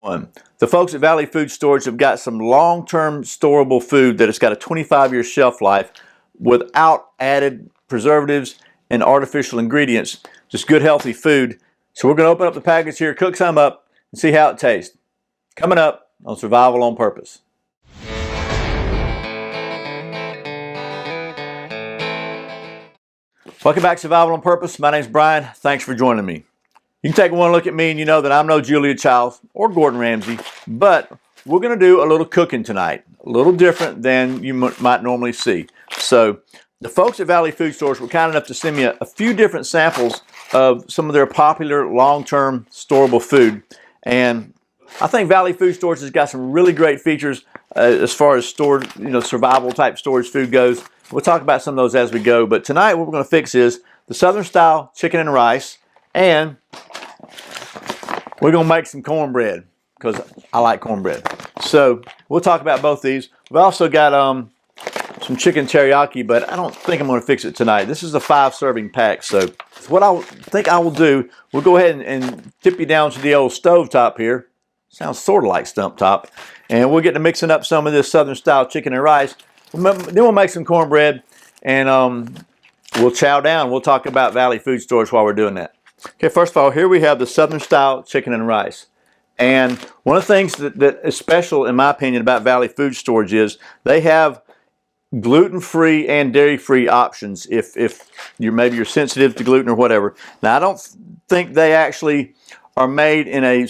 The folks at Valley Food Storage have got some long-term storable food that has got a 25-year shelf life without added preservatives and artificial ingredients. Just good, healthy food. So we're going to open up the package here, cook some up, and see how it tastes. Coming up on Survival on Purpose. Welcome back to Survival on Purpose. My name's Brian. Thanks for joining me. You can take one look at me and you know that I'm no Julia Childs or Gordon Ramsay, but we're going to do a little cooking tonight, a little different than you might normally see. So the folks at Valley Food Storage were kind enough to send me a few different samples of some of their popular long-term storable food. And I think Valley Food Storage has got some really great features as far as stored, survival type storage food goes. We'll talk about some of those as we go. But tonight what we're going to fix is the Southern style chicken and rice, and we're going to make some cornbread because I like cornbread. So we'll talk about both these. We've also got some chicken teriyaki, but I don't think I'm going to fix it tonight. This is a 5-serving pack. So what I think I will do, we'll go ahead and tip you down to the old stove top here. Sounds sort of like stump top. And we'll get to mixing up some of this Southern style chicken and rice. Then we'll make some cornbread and we'll chow down. We'll talk about Valley Food Storage while we're doing that. Okay, first of all, here we have the Southern style chicken and rice. And one of the things that is special, in my opinion, about Valley Food Storage is they have gluten-free and dairy-free options if maybe you're sensitive to gluten or whatever. Now, I don't think they actually are made in a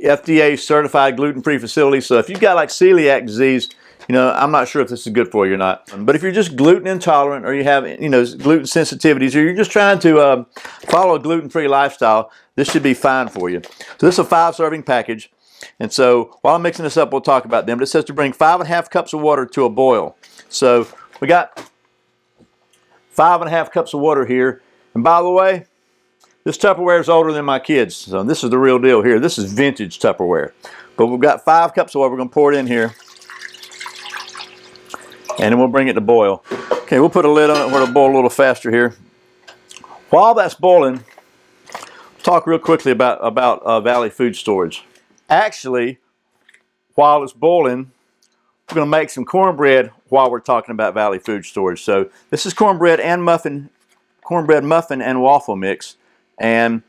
FDA certified gluten-free facility. So if you've got like celiac disease, I'm not sure if this is good for you or not. But if you're just gluten intolerant, or you have, gluten sensitivities, or you're just trying to follow a gluten-free lifestyle, this should be fine for you. So this is a 5-serving package. And so while I'm mixing this up, we'll talk about them. But it says to bring 5½ cups of water to a boil. So we got 5½ cups of water here. And by the way, this Tupperware is older than my kids. So this is the real deal here. This is vintage Tupperware. But we've got 5 cups of water. We're going to pour it in here. And then we'll bring it to boil. Okay, we'll put a lid on it where it'll boil a little faster here. While that's boiling, talk real quickly about Valley Food Storage. Actually, while it's boiling, we're going to make some cornbread while we're talking about Valley Food Storage. So this is cornbread muffin and waffle mix. And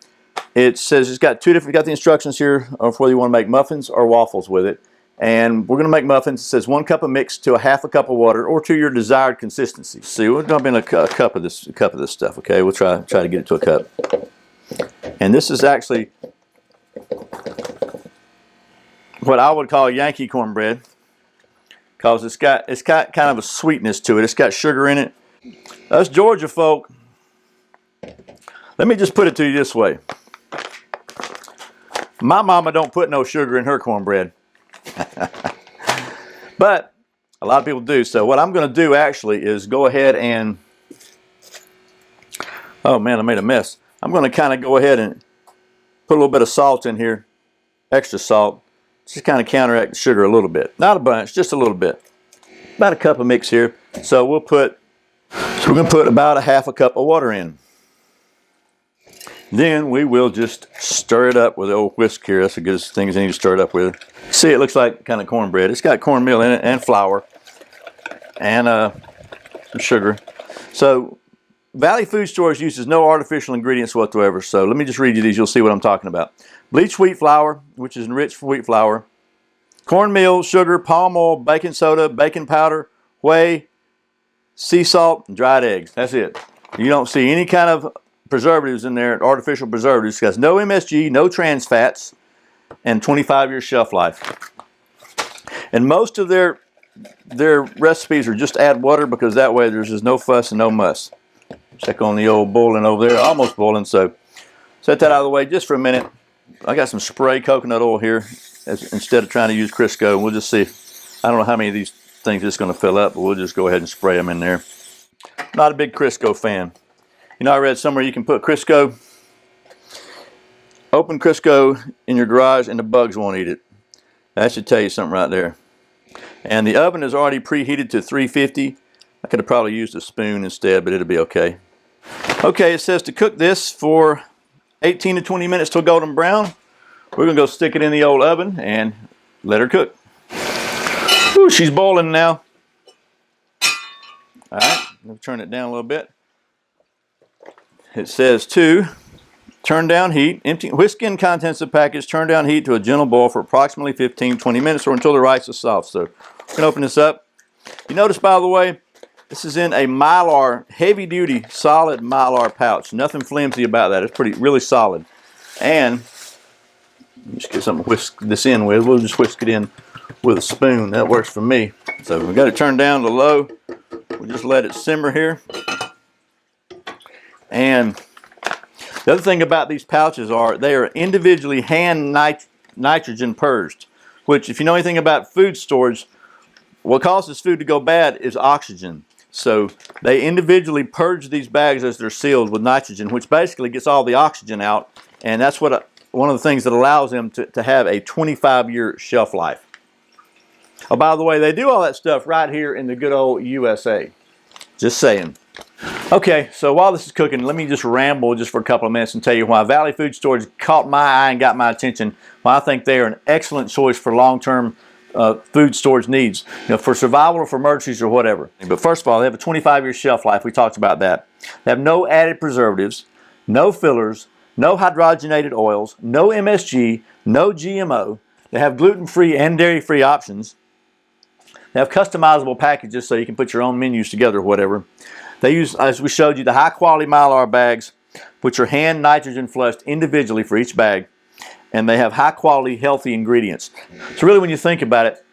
it says it's got got the instructions here of whether you want to make muffins or waffles with it. And we're going to make muffins. It says 1 cup of mix to a ½ cup of water, or to your desired consistency. See, we'll dump in a cup of this stuff. Okay, we'll try to get it to a cup. And this is actually what I would call Yankee cornbread, because it's got kind of a sweetness to it. It's got sugar in it. Us Georgia folk, let me just put it to you this way. My mama don't put no sugar in her cornbread. But a lot of people do. So what I'm going to do actually is go ahead and, oh man, I made a mess. I'm going to kind of go ahead and put a little bit of salt in here, extra salt, just kind of counteract the sugar a little bit. Not a bunch, just a little bit. About a cup of mix here. So we're going to put about a ½ cup of water in. Then we will just stir it up with the old whisk here. That's the goodest thing you need to stir it up with. See, it looks like kind of cornbread. It's got cornmeal in it and flour and some sugar. So Valley Food Storage uses no artificial ingredients whatsoever. So let me just read you these. You'll see what I'm talking about. Bleached wheat flour, which is enriched wheat flour. Cornmeal, sugar, palm oil, baking soda, baking powder, whey, sea salt, and dried eggs. That's it. You don't see any kind of preservatives in there, artificial preservatives. It has no MSG, no trans fats, and 25-year shelf life. And most of their recipes are just add water, because that way there's just no fuss and no muss. Check on the old boiling over there, almost boiling. So set that out of the way just for a minute. I got some spray coconut oil here instead of trying to use Crisco. We'll just see. I don't know how many of these things it's going to fill up, but we'll just go ahead and spray them in there. Not a big Crisco fan. I read somewhere you can put Crisco, open Crisco in your garage, and the bugs won't eat it. That should tell you something right there. And the oven is already preheated to 350. I could have probably used a spoon instead, but it'll be okay. Okay, it says to cook this for 18 to 20 minutes till golden brown. we're gonna go stick it in the old oven and let her cook. Ooh, she's boiling now. All right, let me turn it down a little bit. It says to turn down heat, empty, whisk in contents of the package, turn down heat to a gentle boil for approximately 15-20 minutes or until the rice is soft. So I'm gonna open this up. You notice, by the way, this is in a Mylar, heavy duty, solid Mylar pouch. Nothing flimsy about that. It's really solid. And just get something to whisk this in with. We'll just whisk it in with a spoon. That works for me. So we got it turned down to low. We'll just let it simmer here. And the other thing about these pouches are they are individually hand nitrogen purged, which if you know anything about food storage, what causes food to go bad is oxygen. So they individually purge these bags as they're sealed with nitrogen, which basically gets all the oxygen out. And that's what one of the things that allows them to have a 25-year shelf life. Oh, by the way, they do all that stuff right here in the good old USA. Just saying. Okay, so while this is cooking, let me just ramble just for a couple of minutes and tell you why Valley Food Storage caught my eye and got my attention. Why I think they are an excellent choice for long-term food storage needs, for survival or for emergencies or whatever. But first of all, they have a 25-year shelf life. We talked about that. They have no added preservatives, no fillers, no hydrogenated oils, no MSG, no GMO. They have gluten-free and dairy-free options. They have customizable packages so you can put your own menus together or whatever. They use, as we showed you, the high-quality Mylar bags, which are hand nitrogen flushed individually for each bag. And they have high-quality, healthy ingredients. So really, when you think about it,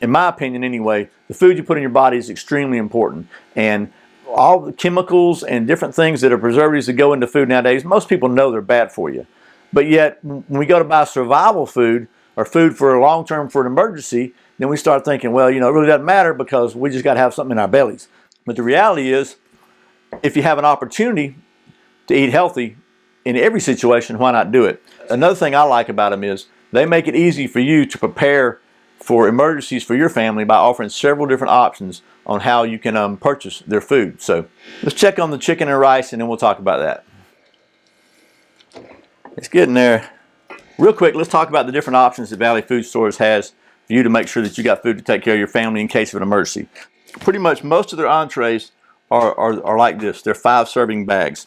in my opinion anyway, the food you put in your body is extremely important. And all the chemicals and different things that are preservatives that go into food nowadays, most people know they're bad for you. But yet, when we go to buy survival food or food for a long-term, for an emergency, then we start thinking, well, it really doesn't matter because we just got to have something in our bellies. But the reality is, if you have an opportunity to eat healthy in every situation, why not do it? Another thing I like about them is they make it easy for you to prepare for emergencies for your family by offering several different options on how you can purchase their food. So let's check on the chicken and rice and then we'll talk about that. It's getting there. Real quick, let's talk about the different options that Valley Food Storage has for you to make sure that you got food to take care of your family in case of an emergency. Pretty much most of their entrees are like this. They're 5-serving bags.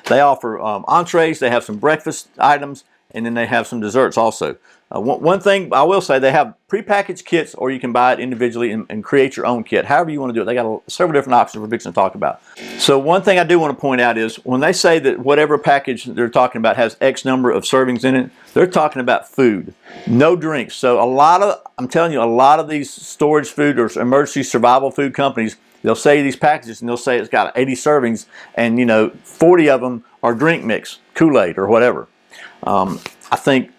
They offer entrees, they have some breakfast items, and then they have some desserts also. One thing I will say, they have prepackaged kits, or you can buy it individually and create your own kit. However you want to do it. They got several different options we're fixing to talk about. So one thing I do want to point out is when they say that whatever package they're talking about has X number of servings in it, they're talking about food, no drinks. So I'm telling you, a lot of these storage food or emergency survival food companies, they'll say these packages and they'll say it's got 80 servings and 40 of them are drink mix, Kool-Aid or whatever. I think,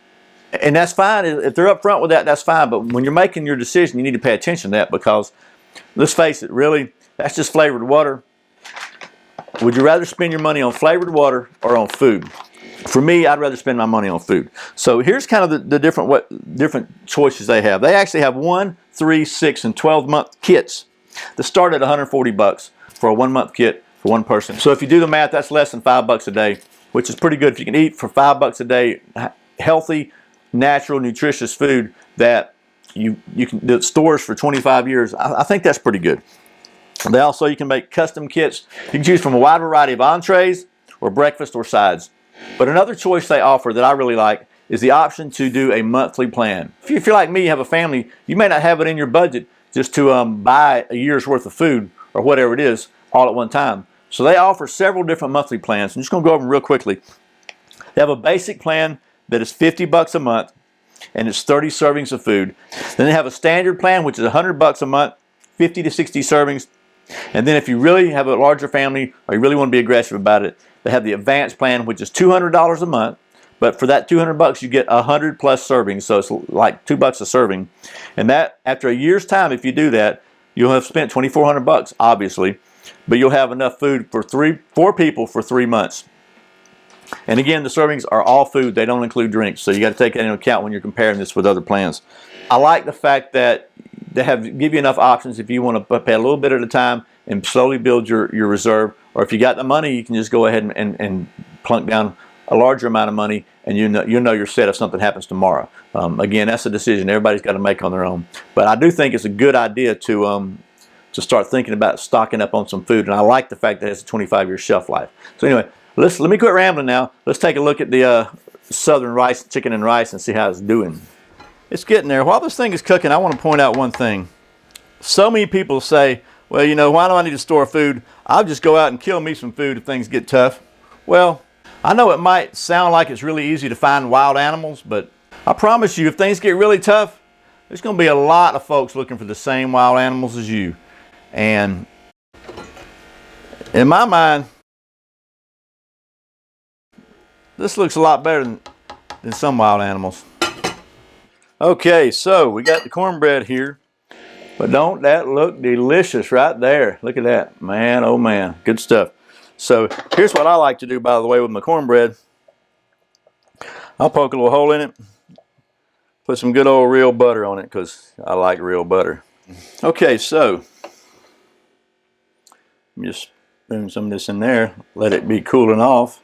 and that's fine. If they're up front with that, that's fine. But when you're making your decision, you need to pay attention to that because, let's face it, really, that's just flavored water. Would you rather spend your money on flavored water or on food? For me, I'd rather spend my money on food. So here's kind of the different choices they have. They actually have 1, 3, 6, and 12-month kits that start at $140 for a 1-month kit for one person. So if you do the math, that's less than $5 a day, which is pretty good. If you can eat for $5 a day, healthy, natural, nutritious food that that stores for 25 years, I think that's pretty good. You can make custom kits. You can choose from a wide variety of entrees or breakfast or sides. But another choice they offer that I really like is the option to do a monthly plan. If you're like me, you have a family, you may not have it in your budget just to buy a year's worth of food or whatever it is all at one time. So they offer several different monthly plans. I'm just going to go over them real quickly. They have a basic plan that is $50 a month and it's 30 servings of food. Then they have a standard plan which is $100 a month, 50 to 60 servings. And then if you really have a larger family or you really want to be aggressive about it, they have the advanced plan which is $200 a month. But for that $200 you get 100 plus servings, so it's like $2 a serving. And that, after a year's time, if you do that, you'll have spent $2,400 obviously, but you'll have enough food for 4 people for 3 months. And again, the servings are all food, they don't include drinks, so you got to take that into account when you're comparing this with other plans. I like the fact that they give you enough options if you want to pay a little bit at a time and slowly build your reserve, or if you got the money, you can just go ahead and plunk down a larger amount of money and you know you're set if something happens tomorrow. Again, that's a decision everybody's got to make on their own. But I do think it's a good idea to start thinking about stocking up on some food, and I like the fact that it has a 25-year shelf life. So anyway, let me quit rambling now. Let's take a look at the Southern rice, chicken and rice, and see how it's doing. It's getting there. While this thing is cooking, I want to point out one thing. So many people say, well, you know, why do I need to store food? I'll just go out and kill me some food if things get tough. Well, I know it might sound like it's really easy to find wild animals, but I promise you, if things get really tough, there's going to be a lot of folks looking for the same wild animals as you. And in my mind, this looks a lot better than some wild animals. Okay, so we got the cornbread here, but don't that look delicious right there? Look at that, man, oh man, good stuff. So here's what I like to do, by the way, with my cornbread. I'll poke a little hole in it, put some good old real butter on it because I like real butter. Okay, so let me just spoon some of this in there, let it be cooling off.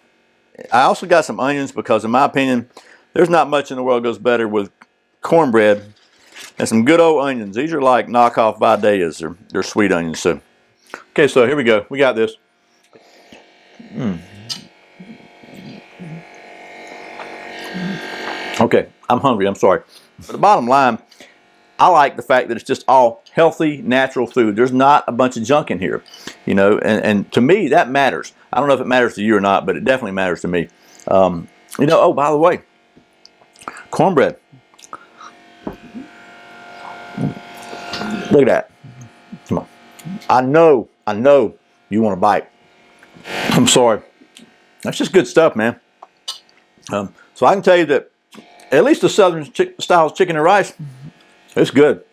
I also got some onions because, in my opinion, there's not much in the world goes better with cornbread and some good old onions. These are like knockoff Vidayas. They're sweet onions. So, okay, so here we go. We got this. Okay, I'm hungry. I'm sorry. But the bottom line, I like the fact that it's just all healthy, natural food. There's not a bunch of junk in here, you know, and to me, that matters. I don't know if it matters to you or not, but it definitely matters to me. You know, oh, by the way, cornbread. Look at that. Come on. I know you want to bite. I'm sorry. That's just good stuff, man. So I can tell you that at least the Southern style chicken and rice, it's good.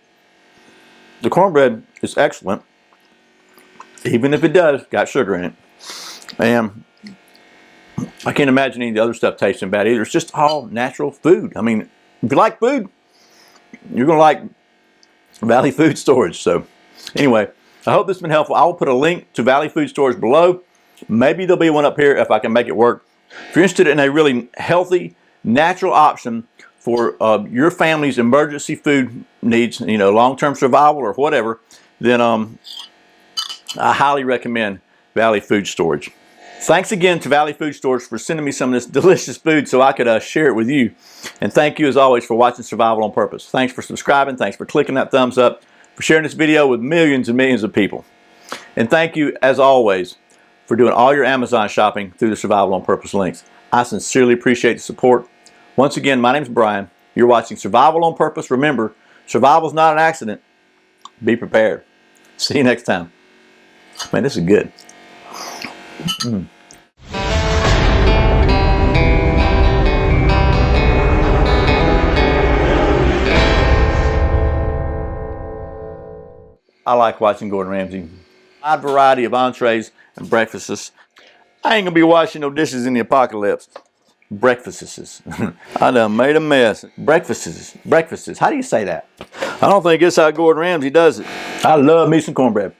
The cornbread is excellent, even if it does got sugar in it. And I can't imagine any of the other stuff tasting bad either. It's just all natural food. I mean, if you like food, you're going to like Valley Food Storage. So anyway, I hope this has been helpful. I will put a link to Valley Food Storage below. Maybe there'll be one up here if I can make it work. If you're interested in a really healthy, natural option for your family's emergency food needs, you know, long-term survival or whatever, then I highly recommend Valley Food Storage. Thanks again to Valley Food Storage for sending me some of this delicious food so I could share it with you. And thank you, as always, for watching Survival on Purpose. Thanks for subscribing. Thanks for clicking that thumbs up, for sharing this video with millions and millions of people. And thank you, as always, for doing all your Amazon shopping through the Survival on Purpose links. I sincerely appreciate the support. Once again, my name's Brian. You're watching Survival on Purpose. Remember, survival is not an accident. Be prepared. See you next time. Man, this is good. I like watching Gordon Ramsay. A wide variety of entrees and breakfasts. I ain't gonna be washing no dishes in the apocalypse. Breakfasts. I done made a mess. Breakfasts. How do you say that? I don't think it's how Gordon Ramsay does it. I love me some cornbread.